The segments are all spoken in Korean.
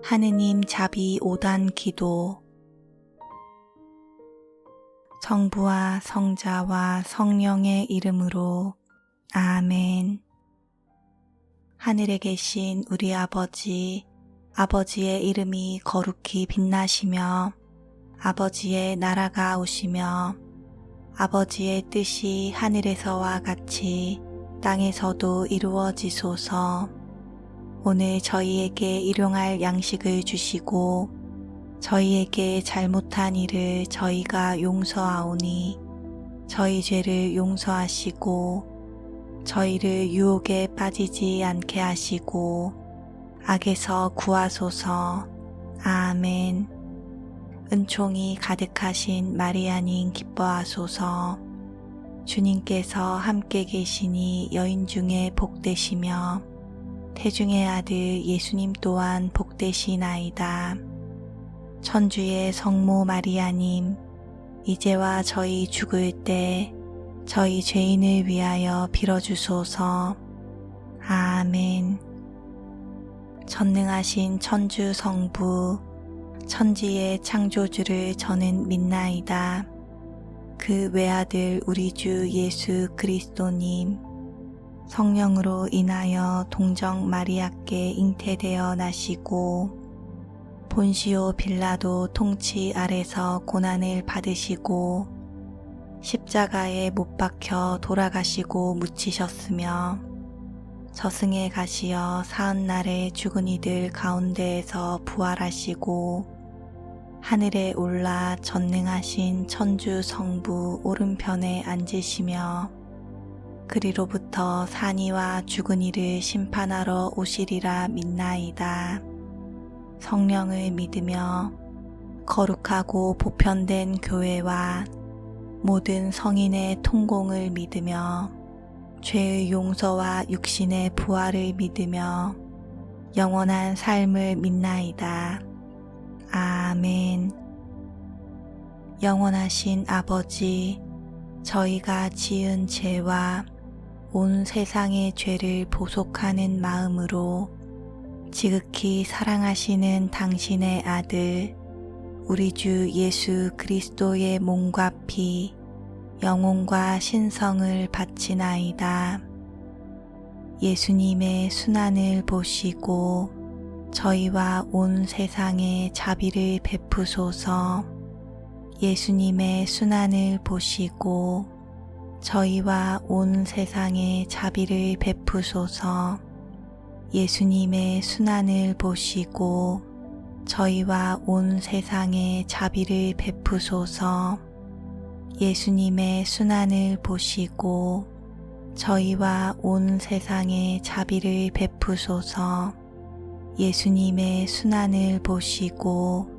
하느님 자비 5단 기도. 성부와 성자와 성령의 이름으로 아멘. 하늘에 계신 우리 아버지, 아버지의 이름이 거룩히 빛나시며 아버지의 나라가 오시며 아버지의 뜻이 하늘에서와 같이 땅에서도 이루어지소서. 오늘 저희에게 일용할 양식을 주시고 저희에게 잘못한 일을 저희가 용서하오니 저희 죄를 용서하시고 저희를 유혹에 빠지지 않게 하시고 악에서 구하소서. 아멘. 은총이 가득하신 마리아님 기뻐하소서. 주님께서 함께 계시니 여인 중에 복되시며 태중의 아들 예수님 또한 복되시나이다. 천주의 성모 마리아님, 이제와 저희 죽을 때 저희 죄인을 위하여 빌어주소서. 아멘. 전능하신 천주 성부, 천지의 창조주를 저는 믿나이다. 그 외아들 우리 주 예수 그리스도님, 성령으로 인하여 동정 마리아께 잉태되어 나시고 본시오 빌라도 통치 아래서 고난을 받으시고 십자가에 못 박혀 돌아가시고 묻히셨으며 저승에 가시어 사흔날에 죽은 이들 가운데에서 부활하시고 하늘에 올라 전능하신 천주 성부 오른편에 앉으시며 그리로부터 산이와 죽은 이를 심판하러 오시리라 믿나이다. 성령을 믿으며 거룩하고 보편된 교회와 모든 성인의 통공을 믿으며 죄의 용서와 육신의 부활을 믿으며 영원한 삶을 믿나이다. 아멘. 영원하신 아버지, 저희가 지은 죄와 온 세상의 죄를 보속하는 마음으로 지극히 사랑하시는 당신의 아들 우리 주 예수 그리스도의 몸과 피, 영혼과 신성을 바치나이다. 예수님의 순환을 보시고 저희와 온 세상에 자비를 베푸소서. 예수님의 순환을 보시고 저희와 온 세상에 자비를 베푸소서. 예수님의 순환을 보시고 저희와 온 세상에 자비를 베푸소서. 예수님의 순환을 보시고 저희와 온 세상에 자비를 베푸소서. 예수님의 순환을 보시고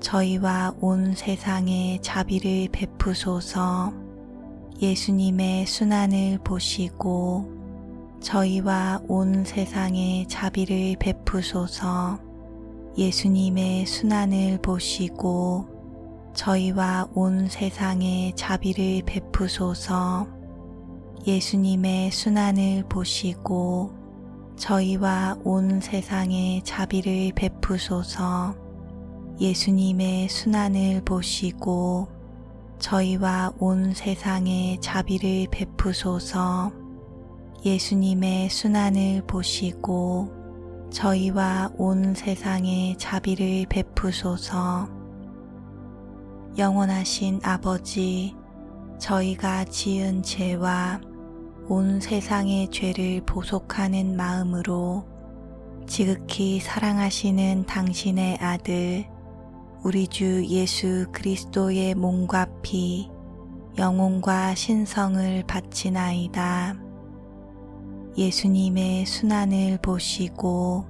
저희와 온 세상에 자비를 베푸소서. 예수님의 순환을 보시고 저희와 온 세상에 자비를 베푸소서. 예수님의 순환을 보시고 저희와 온 세상에 자비를 베푸소서. 예수님의 순환을 보시고 저희와 온 세상에 자비를 베푸소서. 예수님의 순환을 보시고 저희와 온 세상에 자비를 베푸소서. 예수님의 순환을 보시고 저희와 온 세상에 자비를 베푸소서. 영원하신 아버지, 저희가 지은 죄와 온 세상의 죄를 보속하는 마음으로 지극히 사랑하시는 당신의 아들 우리 주 예수 그리스도의 몸과 피, 영혼과 신성을 바치나이다. 예수님의 순환을 보시고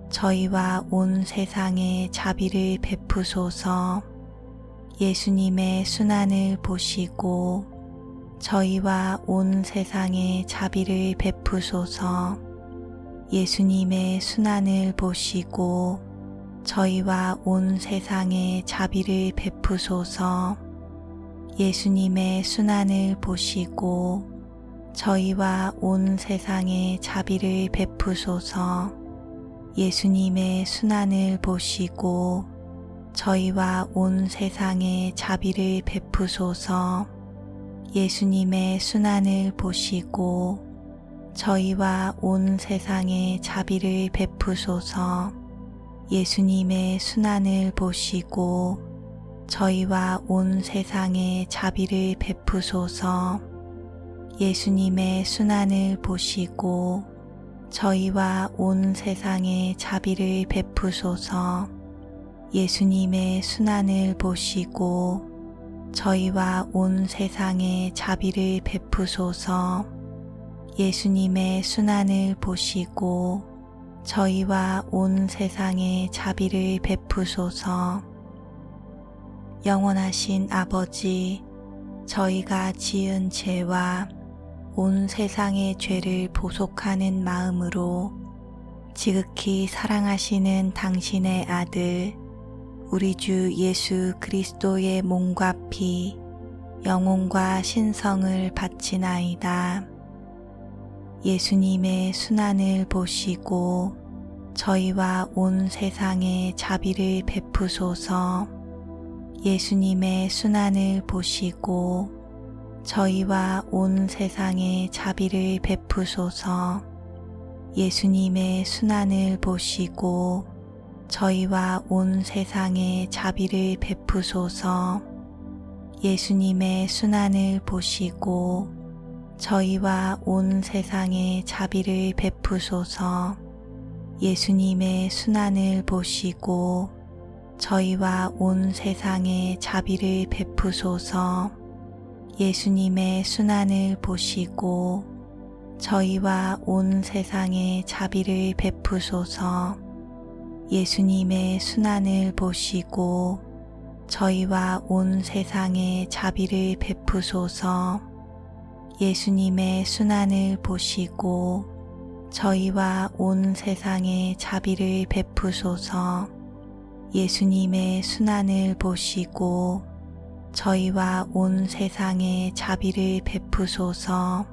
저희와 온 세상에 자비를 베푸소서. 예수님의 순환을 보시고 저희와 온 세상에 자비를 베푸소서. 예수님의 순환을 보시고 저희와 온 세상에 자비를 베푸소서. 예수님의 순환을 보시고 저희와 온 세상에 자비를 베푸소서. 예수님의 순환을 보시고 저희와 온 세상에 자비를 베푸소서. 예수님의 순환을 보시고 저희와 온 세상에 자비를 베푸소서. 예수님의 순환을 보시고 저희와 온 세상에 자비를 베푸소서. 예수님의 순환을 보시고 저희와 온 세상에 자비를 베푸소서. 예수님의 순환을 보시고 저희와 온 세상에 자비를 베푸소서. 예수님의 순환을 보시고 저희와 온 세상에 자비를 베푸소서. 영원하신 아버지, 저희가 지은 죄와 온 세상의 죄를 보속하는 마음으로 지극히 사랑하시는 당신의 아들 우리 주 예수 그리스도의 몸과 피, 영혼과 신성을 바치나이다. 예수님의 순환을 보시고 저희와 온 세상에 자비를 베푸소서. 예수님의 순환을 보시고 저희와 온 세상에 자비를 베푸소서. 예수님의 순환을 보시고 저희와 온 세상에 자비를 베푸소서. 예수님의 순환을 보시고 저희와 온 세상에 자비를 베푸소서. 예수님의 순환을 보시고 저희와 온 세상에 자비를 베푸소서. 예수님의 순환을 보시고 저희와 온 세상에 자비를 베푸소서. 예수님의 순환을 보시고 저희와 온 세상에 자비를 베푸소서. 예수님의 순환을 보시고 저희와 온 세상에 자비를 베푸소서. 예수님의 순환을 보시고 저희와 온 세상에 자비를 베푸소서.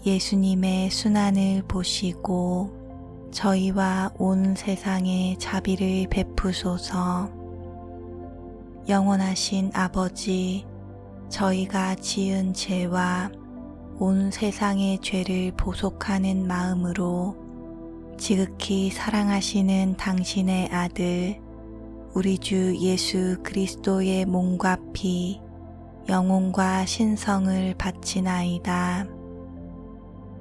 예수님의 순환을 보시고 저희와 온 세상에 자비를 베푸소서. 영원하신 아버지, 저희가 지은 죄와 온 세상의 죄를 보속하는 마음으로 지극히 사랑하시는 당신의 아들 우리 주 예수 그리스도의 몸과 피, 영혼과 신성을 바치나이다.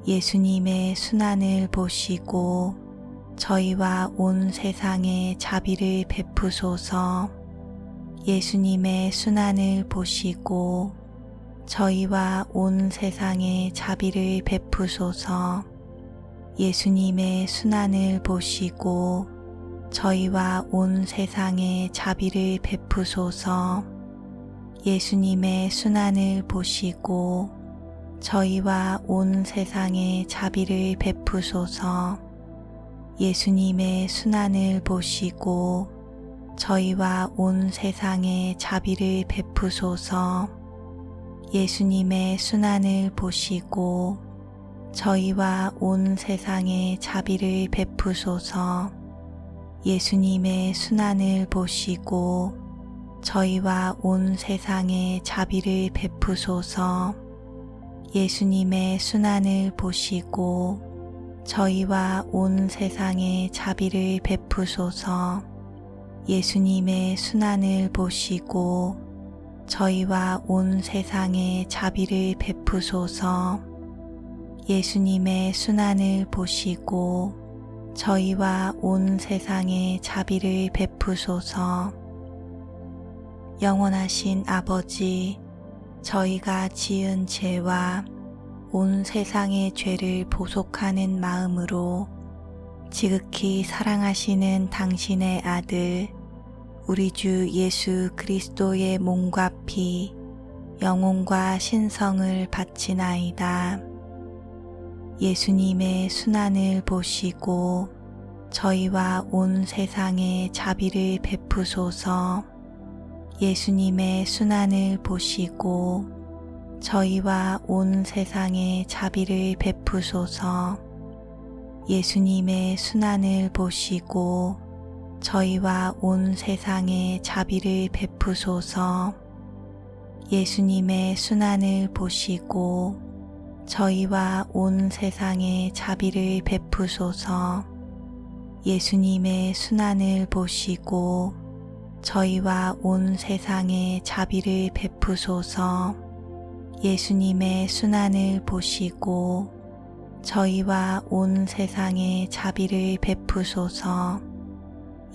예수님의 순환을 보시고 저희와 온 세상에 자비를 베푸소서. 예수님의 순환을 보시고 저희와 온 세상에 자비를 베푸소서. 예수님의 순환을 보시고 저희와 온 세상에 자비를 베푸소서. 예수님의 순환을 보시고 저희와 온 세상에 자비를 베푸소서. 예수님의 순환을 보시고 저희와 온 세상에 자비를 베푸소서. 예수님의 순환을 보시고 저희와 온 세상에 자비를 베푸소서. 예수님의 순환을 보시고 저희와 온 세상에 자비를 베푸소서. 예수님의 순환을 보시고 저희와 온 세상에 자비를 베푸소서. 예수님의 순환을 보시고 저희와 온 세상에 자비를 베푸소서. 예수님의 순환을 보시고 저희와 온 세상에 자비를 베푸소서. 영원하신 아버지, 저희가 지은 죄와 온 세상의 죄를 보속하는 마음으로 지극히 사랑하시는 당신의 아들 우리 주 예수 그리스도의 몸과 피, 영혼과 신성을 바치나이다. 예수님의 순환을 보시고 저희와 온 세상에 자비를 베푸소서. 예수님의 순환을 보시고 저희와 온 세상에 자비를 베푸소서. 예수님의 순환을 보시고 저희와 온 세상에 자비를 베푸소서. 예수님의 순환을 보시고 저희와 온 세상에 자비를 베푸소서. 예수님의 순환을 보시고 저희와 온 세상에 자비를 베푸소서. 예수님의 순환을 보시고 저희와 온 세상에 자비를 베푸소서.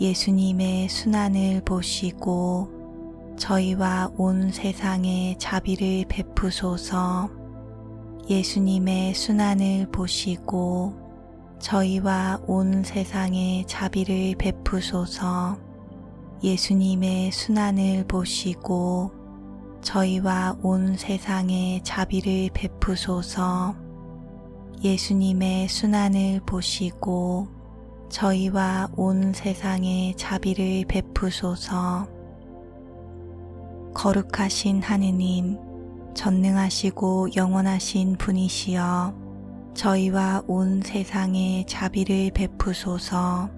예수님의 순환을 보시고 저희와 온 세상에 자비를 베푸소서. 예수님의 순환을 보시고 저희와 온 세상에 자비를 베푸소서. 예수님의 순환을 보시고 저희와 온 세상에 자비를 베푸소서. 예수님의 순환을 보시고 저희와 온 세상에 자비를 베푸소서. 거룩하신 하느님, 전능하시고 영원하신 분이시여 저희와 온 세상에 자비를 베푸소서.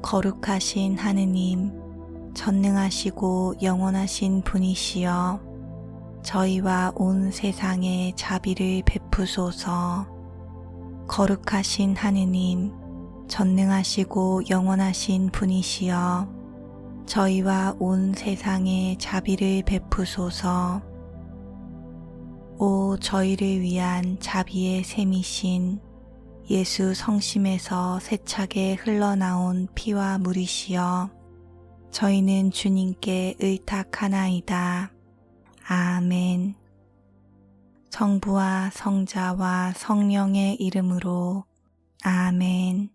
거룩하신 하느님, 전능하시고 영원하신 분이시여 저희와 온 세상에 자비를 베푸소서. 거룩하신 하느님, 전능하시고 영원하신 분이시여 저희와 온 세상에 자비를 베푸소서. 오 저희를 위한 자비의 샘이신 예수 성심에서 세차게 흘러나온 피와 물이시여 저희는 주님께 의탁하나이다. 아멘. 성부와 성자와 성령의 이름으로 아멘.